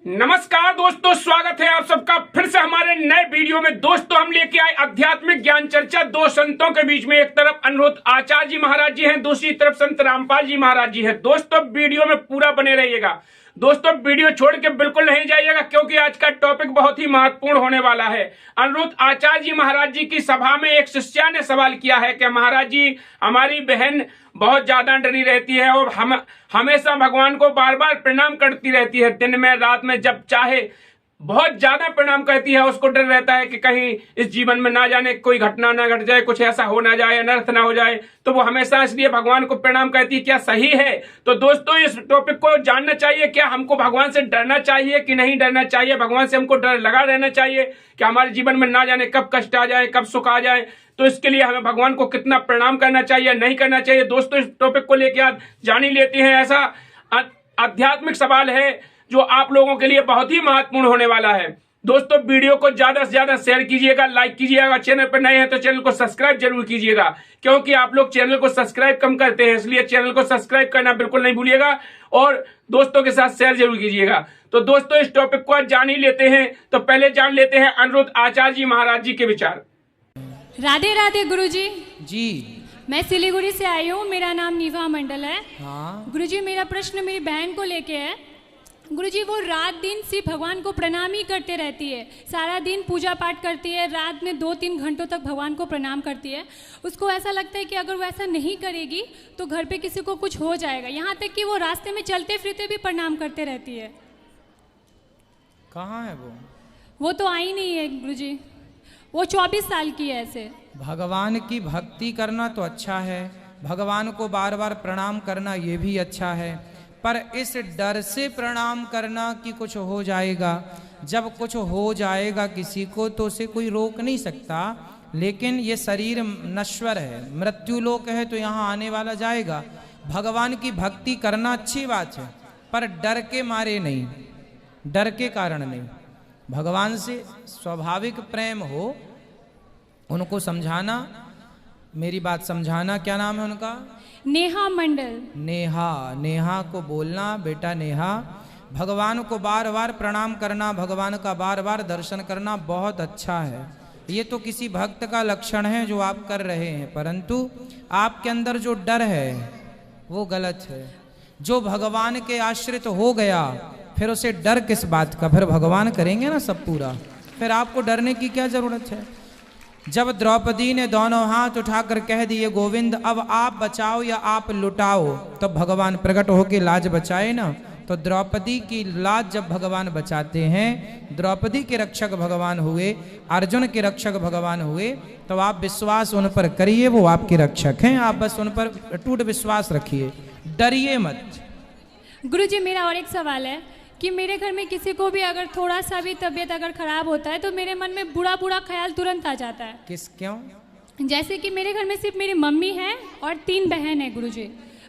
नमस्कार दोस्तों, स्वागत है आप सबका फिर से हमारे नए वीडियो में। दोस्तों, हम लेके आए आध्यात्मिक ज्ञान चर्चा। दो संतों के बीच में एक तरफ अनिरुद्ध आचार्य जी महाराज जी हैं, दूसरी तरफ संत रामपाल जी महाराज जी हैं। दोस्तों, वीडियो में पूरा बने रहिएगा। दोस्तों, वीडियो छोड़ के बिल्कुल नहीं जाइएगा, क्योंकि आज का टॉपिक बहुत ही महत्वपूर्ण होने वाला है। अनिरुद्ध आचार्य जी महाराज जी की सभा में एक शिष्या ने सवाल किया है कि महाराज जी, हमारी बहन बहुत ज्यादा डरी रहती है और हम हमेशा भगवान को बार बार प्रणाम करती रहती है, दिन में रात में जब चाहे बहुत ज्यादा प्रणाम करती है। उसको डर रहता है कि कहीं इस जीवन में ना जाने कोई घटना ना घट जाए, कुछ ऐसा हो ना जाए, अनर्थ ना हो जाए, तो वो हमेशा इसलिए भगवान को प्रणाम करती है। क्या सही है? तो दोस्तों, इस टॉपिक को जानना चाहिए। क्या हमको भगवान से डरना चाहिए कि नहीं डरना चाहिए? भगवान से हमको डर लगा रहना चाहिए कि हमारे जीवन में ना जाने कब कष्ट आ जाए, कब सुख आ जाए, तो इसके लिए हमें भगवान को कितना प्रणाम करना चाहिए, नहीं करना चाहिए। दोस्तों, इस टॉपिक को लेकर आज जान ही लेते हैं। ऐसा आध्यात्मिक सवाल है जो आप लोगों के लिए बहुत ही महत्वपूर्ण होने वाला है। दोस्तों, वीडियो को ज्यादा से ज्यादा शेयर कीजिएगा, लाइक कीजिएगा। चैनल पर नए हैं तो चैनल को सब्सक्राइब जरूर कीजिएगा, क्योंकि आप लोग चैनल को सब्सक्राइब कम करते हैं, इसलिए चैनल को सब्सक्राइब करना बिल्कुल नहीं भूलिएगा और दोस्तों के साथ शेयर जरूर कीजिएगा। तो दोस्तों, इस टॉपिक को आज जान ही लेते हैं। तो पहले जान लेते हैं अनिरुद्ध आचार्य जी महाराज जी के विचार। राधे राधे गुरुजी जी। मैं सिलीगुड़ी से आई हूँ, मेरा नाम नीवा मंडल है। हाँ। गुरुजी, मेरा प्रश्न मेरी बहन को लेके है। गुरुजी, वो रात दिन सिर्फ भगवान को प्रणाम ही करते रहती है, सारा दिन पूजा पाठ करती है, रात में 2-3 घंटों तक भगवान को प्रणाम करती है। उसको ऐसा लगता है कि अगर वो ऐसा नहीं करेगी तो घर पे किसी को कुछ हो जाएगा, यहाँ तक कि वो रास्ते में चलते फिरते भी प्रणाम करते रहती है। कहाँ है वो तो आई नहीं है गुरुजी, वो 24 साल की है। ऐसे भगवान की भक्ति करना तो अच्छा है, भगवान को बार बार प्रणाम करना ये भी अच्छा है, पर इस डर से प्रणाम करना कि कुछ हो जाएगा। जब कुछ हो जाएगा किसी को तो उसे कोई रोक नहीं सकता, लेकिन ये शरीर नश्वर है, मृत्यु लोक है, तो यहाँ आने वाला जाएगा। भगवान की भक्ति करना अच्छी बात है, पर डर के मारे नहीं, डर के कारण नहीं। भगवान से स्वाभाविक प्रेम हो, उनको समझाना, मेरी बात समझाना। क्या नाम है उनका? नेहा मंडल। नेहा। नेहा को बोलना, बेटा नेहा, भगवान को बार बार प्रणाम करना, भगवान का बार बार दर्शन करना बहुत अच्छा है। ये तो किसी भक्त का लक्षण है जो आप कर रहे हैं, परंतु आपके अंदर जो डर है वो गलत है। जो भगवान के आश्रित हो गया फिर उसे डर किस बात का? फिर भगवान करेंगे ना सब पूरा, फिर आपको डरने की क्या जरूरत है? जब द्रौपदी ने दोनों हाथ उठाकर कह दिए गोविंद अब आप बचाओ या आप लुटाओ, तब भगवान प्रकट होकर लाज बचाए ना। तो द्रौपदी की लाज जब भगवान बचाते हैं, द्रौपदी के रक्षक भगवान हुए, अर्जुन के रक्षक भगवान हुए, तो आप विश्वास उन पर करिए, वो आपके रक्षक हैं। आप बस उन पर अटूट विश्वास रखिए, डरिए मत। गुरुजी, मेरा और एक सवाल है कि मेरे घर में किसी को भी अगर थोड़ा सा भी तबीयत अगर खराब होता है तो मेरे मन में बुरा बुरा ख्याल तुरंत आ जाता है। किस क्यों? जैसे कि मेरे घर में सिर्फ मेरी मम्मी है और 3 बहन है गुरुजी,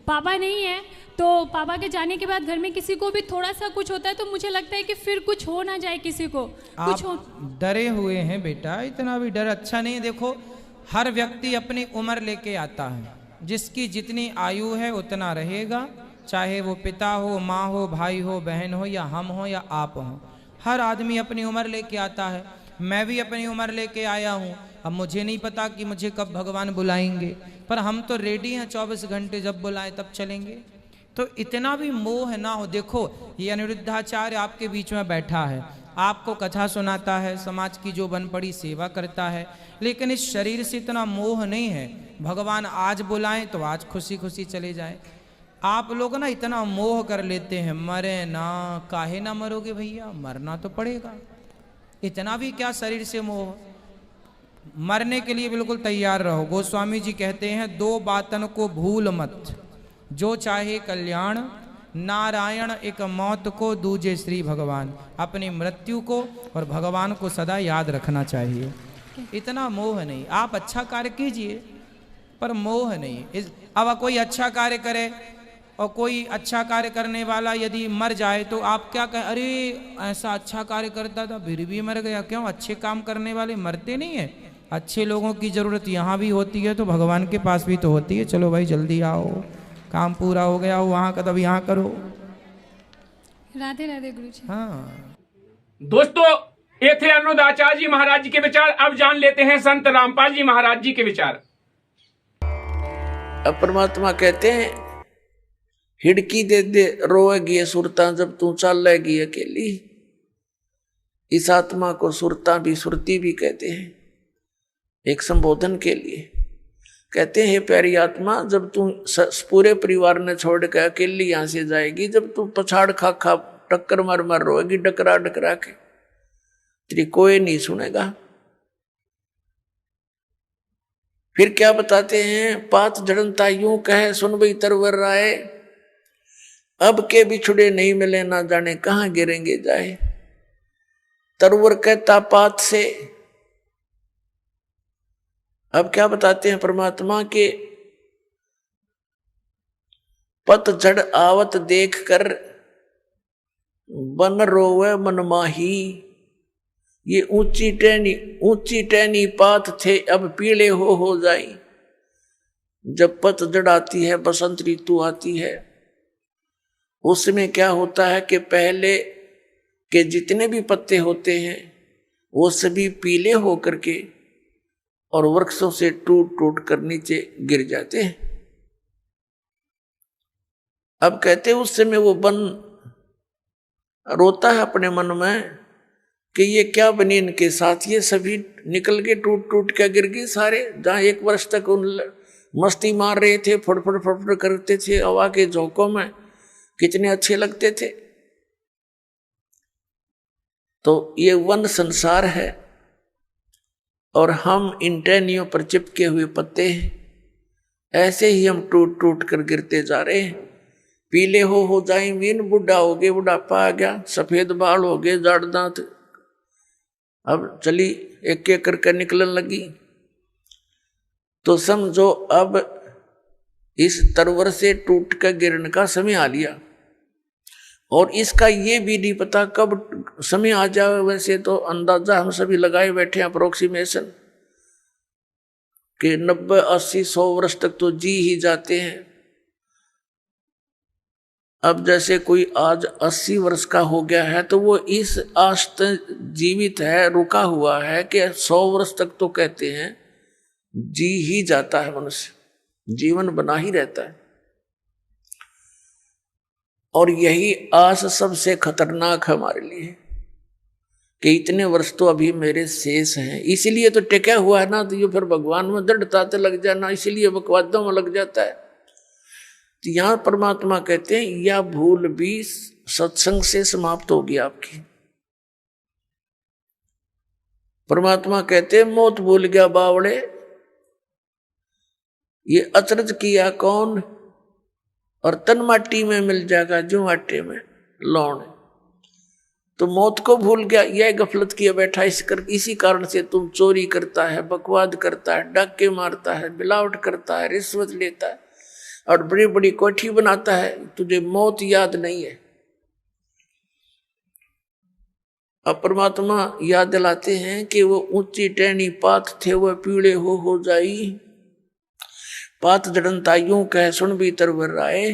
पापा नहीं है। तो पापा के जाने के बाद घर में किसी को भी थोड़ा सा कुछ होता है तो मुझे लगता है कि फिर कुछ हो ना जाए, किसी को कुछ हो। डरे हुए हैं बेटा, इतना भी डर अच्छा नहीं। देखो, हर व्यक्ति अपनी उम्र लेके आता है, जिसकी जितनी आयु है उतना रहेगा, चाहे वो पिता हो, माँ हो, भाई हो, बहन हो, या हम हो या आप हो। हर आदमी अपनी उम्र लेके आता है। मैं भी अपनी उम्र लेके आया हूँ। अब मुझे नहीं पता कि मुझे कब भगवान बुलाएंगे, पर हम तो रेडी हैं, 24 घंटे जब बुलाएं तब चलेंगे। तो इतना भी मोह ना हो। देखो, ये अनिरुद्धाचार्य आपके बीच में बैठा है, आपको कथा सुनाता है, समाज की जो बन पड़ी सेवा करता है, लेकिन इस शरीर से इतना मोह नहीं है। भगवान आज बुलाएं तो आज खुशी खुशी चले जाए। आप लोग ना इतना मोह कर लेते हैं, मरे ना, काहे ना मरोगे भैया, मरना तो पड़ेगा। इतना भी क्या शरीर से मोह? मरने के लिए बिल्कुल तैयार रहो। गोस्वामी जी कहते हैं 2 बातन को भूल मत, जो चाहे कल्याण, नारायण एक मौत को, दूजे श्री भगवान। अपनी मृत्यु को और भगवान को सदा याद रखना चाहिए। इतना मोह नहीं। आप अच्छा कार्य कीजिए पर मोह नहीं। अब कोई अच्छा कार्य करे और कोई अच्छा कार्य करने वाला यदि मर जाए तो आप क्या कहें? अरे ऐसा अच्छा कार्य करता था फिर भी मर गया। क्यों? अच्छे काम करने वाले मरते नहीं है। अच्छे लोगों की जरूरत यहाँ भी होती है तो भगवान के पास भी तो होती है। चलो भाई जल्दी आओ, काम पूरा हो गया हो वहाँ का, तब यहाँ करो। राधे राधे गुरुजी। हाँ, दोस्तों, ये थे अनुरुद्ध आचार्य जी महाराज जी के विचार। अब जान लेते हैं संत रामपाल जी महाराज जी के विचार। अब परमात्मा कहते हैं, हिड़की दे दे रोएगी सुरता जब तू चलेगी अकेली। इस आत्मा को सुरता भी सुरती भी कहते हैं, एक संबोधन के लिए। कहते हैं, प्यारी आत्मा, जब तू पूरे परिवार ने छोड़ के अकेली यहां से जाएगी, जब तू पछाड़ खा खा टक्कर मार मार रोएगी डकरा डकरा के, तेरी कोई नहीं सुनेगा। फिर क्या बताते हैं, पात जड़नता यूं कहे सुन बई तरवर राय, अब के बिछुड़े नहीं मिले ना जाने कहां गिरेंगे जाए। तरवर कहता पात से। अब क्या बताते हैं परमात्मा के, पतझड़ आवत देख कर बन रोवे मन माही, ये ऊंची टहनी पात थे अब पीले हो जाई। जब पतझड़ आती है, बसंत ऋतु आती है, उसमें क्या होता है कि पहले के जितने भी पत्ते होते हैं वो सभी पीले होकर के और वृक्षों से टूट टूट कर नीचे गिर जाते हैं। अब कहते हैं, उस समय वो वन रोता है अपने मन में कि ये क्या बनी इनके साथ, ये सभी निकल के टूट टूट के गिर गए सारे। जहां एक वर्ष तक उन मस्ती मार रहे थे, फड़फड़ फड़फड़ करते थे हवा के झोंकों में, कितने अच्छे लगते थे। तो ये वन संसार है और हम इन टहनियों पर चिपके हुए पत्ते हैं। ऐसे ही हम टूट टूट कर गिरते जा रहे हैं। पीले हो जाएंगे, बुढ़ा हो गए, बुढ़ापा आ गया, सफेद बाल हो गए, जाड़ दांत, अब चली एक एक करके निकलने लगी। तो समझो अब इस तरवर से टूट कर गिरने का समय आ लिया और इसका ये भी नहीं पता कब समय आ जाए। वैसे तो अंदाजा हम सभी लगाए बैठे हैं, अप्रोक्सीमेशन, कि 90, 80, 100 वर्ष तक तो जी ही जाते हैं। अब जैसे कोई आज 80 वर्ष का हो गया है तो वो इस आश तक जीवित है, रुका हुआ है कि 100 वर्ष तक तो कहते हैं जी ही जाता है, मनुष्य जीवन बना ही रहता है। और यही आस सबसे खतरनाक है हमारे लिए कि इतने वर्ष तो अभी मेरे शेष हैं, इसीलिए तो टिका हुआ है ना। तो ये फिर भगवान में दृढ़ता तो लग जाना, इसीलिए बकवादों में लग जाता है। तो यहां परमात्मा कहते हैं, यह भूल भी सत्संग से समाप्त होगी आपकी। परमात्मा कहते हैं, मौत भूल गया बावड़े, ये अचरज किया कौन, और तन माटी में मिल जाएगा जो आटे में लौण। तो मौत को भूल गया, यह गफलत किया बैठा। इसी कारण से तुम चोरी करता है, बकवाद करता है, डाके मारता है, मिलावट करता है, रिश्वत लेता है और बड़ी बड़ी कोठी बनाता है। तुझे मौत याद नहीं है। अब परमात्मा याद दिलाते हैं कि वो ऊंची टहनी पात थे वह पीड़े हो जाई। पात जड़नता यूं कह सुन भी तरवर राय,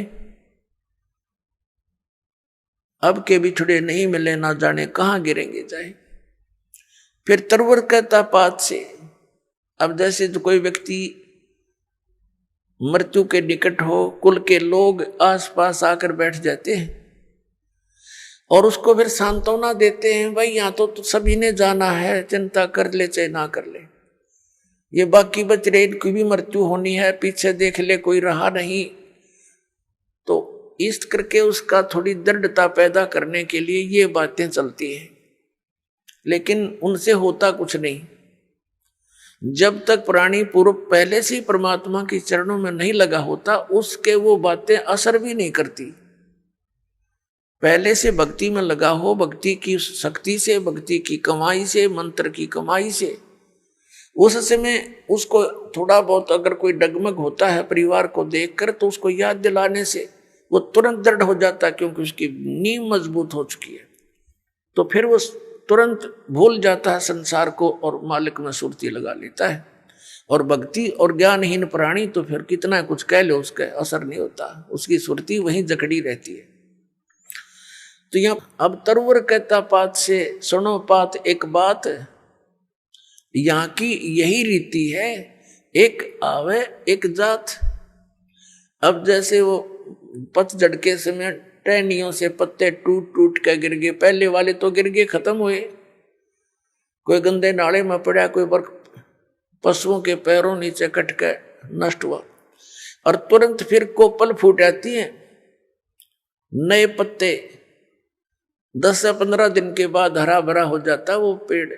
अब के बिछड़े नहीं मिले ना जाने कहां गिरेंगे जाए। फिर तरवर कहता पात से। अब जैसे तो कोई व्यक्ति मृत्यु के निकट हो, कुल के लोग आसपास आकर बैठ जाते हैं और उसको फिर सांत्वना देते हैं, भाई यहाँ तो सभी ने जाना है, चिंता कर ले चाहे ना कर ले, ये बाकी बच रहे, इनकी भी मृत्यु होनी है, पीछे देख ले कोई रहा नहीं। तो इस करके उसका थोड़ी दृढ़ता पैदा करने के लिए ये बातें चलती हैं, लेकिन उनसे होता कुछ नहीं। जब तक प्राणी पूर्व पहले से ही परमात्मा के चरणों में नहीं लगा होता, उसके वो बातें असर भी नहीं करती। पहले से भक्ति में लगा हो, भक्ति की शक्ति से, भक्ति की कमाई से, मंत्र की कमाई से, उस समय उसको थोड़ा बहुत अगर कोई डगमग होता है परिवार को देखकर, तो उसको याद दिलाने से वो तुरंत दृढ़ हो जाता है, क्योंकि उसकी नींव मजबूत हो चुकी है। तो फिर वो तुरंत भूल जाता है संसार को और मालिक में सुरती लगा लेता है। और भक्ति और ज्ञानहीन प्राणी तो फिर कितना कुछ कह लो, उसका असर नहीं होता, उसकी सुरती वहीं जकड़ी रहती है। तो यहाँ अब तरवर कहता पात से सुनो पात एक बात, यहाँ की यही रीति है, एक आवे एक जात। अब जैसे वो पतझड़ के समय टहनियों से पत्ते टूट टूट के गिर गए, पहले वाले तो गिर गए, खत्म हुए, कोई गंदे नाले में पड़ा, कोई पशुओं के पैरों नीचे कट के नष्ट हुआ, और तुरंत फिर कोपल फूट आती है, नए पत्ते 10 से 15 दिन के बाद हरा भरा हो जाता वो पेड़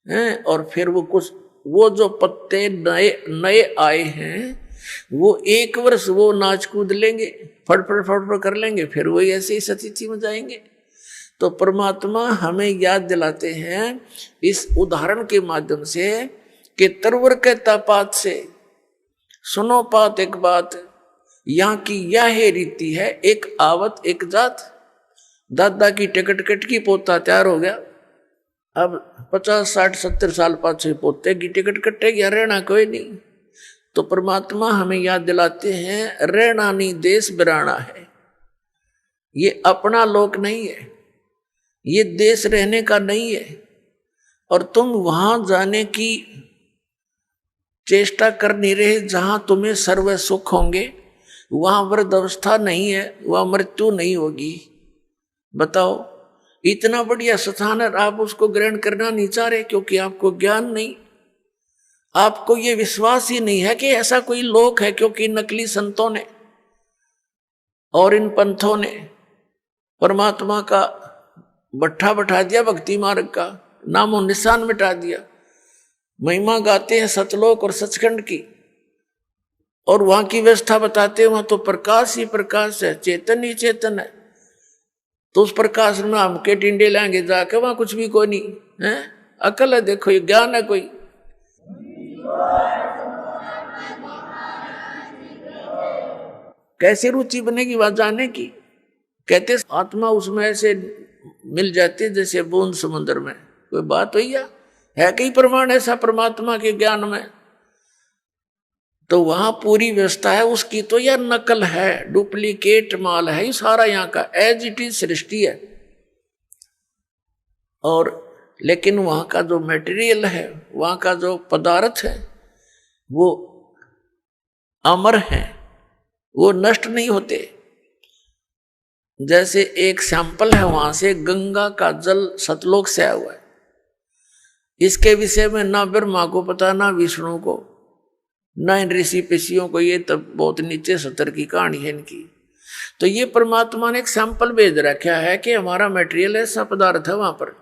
हैं। और फिर वो जो पत्ते नए आए हैं वो 1 वर्ष वो नाच कूद लेंगे, फड़ कर लेंगे, फिर वही ऐसे ही स्थिति में जाएंगे। तो परमात्मा हमें याद दिलाते हैं इस उदाहरण के माध्यम से कि तरवर कहता पात से सुनो पात एक बात, यहाँ की यह रीति है, एक आवत एक जात। दादा की टिकट कट की, पोता तैयार हो गया, अब 50 60 70 साल पाछे पोते की टिकट कटेगी, रहना कोई नहीं। तो परमात्मा हमें याद दिलाते हैं रहना नहीं देश बिराना है, ये अपना लोक नहीं है, ये देश रहने का नहीं है, और तुम वहां जाने की चेष्टा कर नहीं रहे जहां तुम्हें सर्व सुख होंगे, वहां वृद्ध अवस्था नहीं है, वहां मृत्यु नहीं होगी। बताओ, इतना बढ़िया स्थान है, आप उसको ग्रहण करना नहीं चाह रहे क्योंकि आपको ज्ञान नहीं, आपको ये विश्वास ही नहीं है कि ऐसा कोई लोक है, क्योंकि नकली संतों ने और इन पंथों ने परमात्मा का भट्ठा बैठा दिया, भक्ति मार्ग का नामो निशान मिटा दिया। महिमा गाते हैं सतलोक और सचखंड की, और वहां की व्यवस्था बताते हैं, वहां तो प्रकाश ही प्रकाश है, चेतन ही चेतन है। तो उस प्रकाश में हम के टिंडे लाएंगे जाके, वहां कुछ भी कोई नहीं है, अकल है, देखो ये ज्ञान है कोई। कैसे रुचि बनेगी वहां जाने की? कहते आत्मा उसमें ऐसे मिल जाती है जैसे बूंद समुद्र में। कोई बात हुई है कई प्रमाण ऐसा परमात्मा के ज्ञान में? तो वहां पूरी व्यवस्था है उसकी, तो यह नकल है, डुप्लीकेट माल है ये सारा, यहाँ का एज इट इज सृष्टि है। और लेकिन वहां का जो मटेरियल है, वहां का जो पदार्थ है, वो अमर है, वो नष्ट नहीं होते। जैसे एक सैंपल है वहां से, गंगा का जल सतलोक से आया हुआ है, इसके विषय में ना ब्रह्मा को पता, ना विष्णु को, ना इन ऋषि पिषियों को, ये तब बहुत नीचे सतर की कहानी है इनकी। तो ये परमात्मा ने एक सैंपल भेज रखा है कि हमारा मटेरियल ऐसा पदार्थ है वहां पर,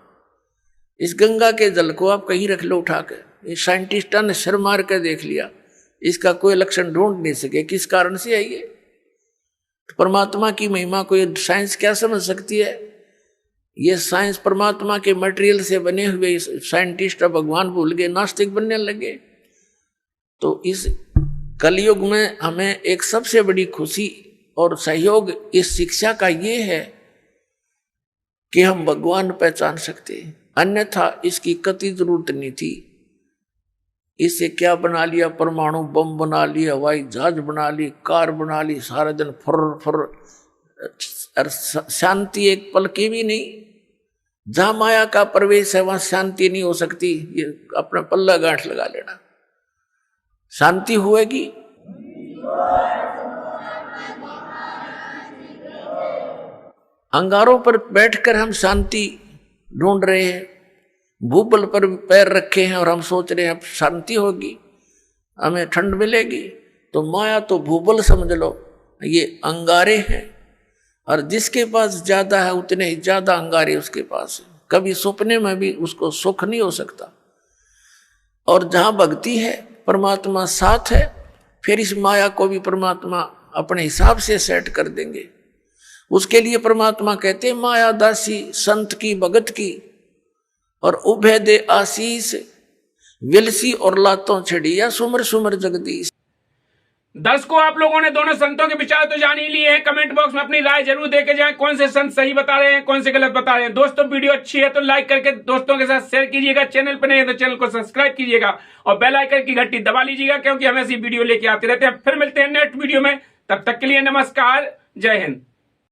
इस गंगा के जल को आप कहीं रख लो उठा कर। ये साइंटिस्टों ने सिर मार कर देख लिया, इसका कोई लक्षण ढूंढ नहीं सके, किस कारण से है ये। तो परमात्मा की महिमा को ये साइंस क्या समझ सकती है? ये साइंस परमात्मा के मटेरियल से बने हुए साइंटिस्ट अब भगवान भूल गए, नास्तिक बनने लगे। तो इस कलयुग में हमें एक सबसे बड़ी खुशी और सहयोग इस शिक्षा का ये है कि हम भगवान पहचान सकते हैं, अन्यथा इसकी कतई जरूरत नहीं थी। इससे क्या बना लिया? परमाणु बम बना लिया, हवाई जहाज बना ली, कार बना ली, सारा दिन फुर फुर, और शांति एक पल की भी नहीं। जहां माया का प्रवेश है वहां शांति नहीं हो सकती, ये अपना पल्ला गांठ लगा लेना, शांति होएगी। अंगारों पर बैठकर हम शांति ढूंढ रहे हैं, भूबल पर पैर रखे हैं और हम सोच रहे हैं अब शांति होगी, हमें ठंड मिलेगी। तो माया तो भूबल समझ लो, ये अंगारे हैं, और जिसके पास ज्यादा है उतने ही ज्यादा अंगारे उसके पास है। कभी सपने में भी उसको सुख नहीं हो सकता। और जहां भक्ति है, परमात्मा साथ है, फिर इस माया को भी परमात्मा अपने हिसाब से सेट कर देंगे। उसके लिए परमात्मा कहते हैं माया दासी संत की भगत की, और उभय दे आशीष विलसी और लातों छड़िया सुमर सुमर जगदीश। दर्शकों, आप लोगों ने दोनों संतों के विचार तो जान ही लिए हैं। कमेंट बॉक्स में अपनी राय जरूर देके जाएं, कौन से संत सही बता रहे हैं, कौन से गलत बता रहे हैं। दोस्तों, वीडियो अच्छी है तो लाइक करके दोस्तों के साथ शेयर कीजिएगा, चैनल पर नहीं है तो चैनल को सब्सक्राइब कीजिएगा और बेल आइकन की घंटी दबा लीजिएगा, क्योंकि हम ऐसी वीडियो लेके आते रहते हैं। फिर मिलते हैं नेक्स्ट वीडियो में, तब तक के लिए नमस्कार, जय हिंद।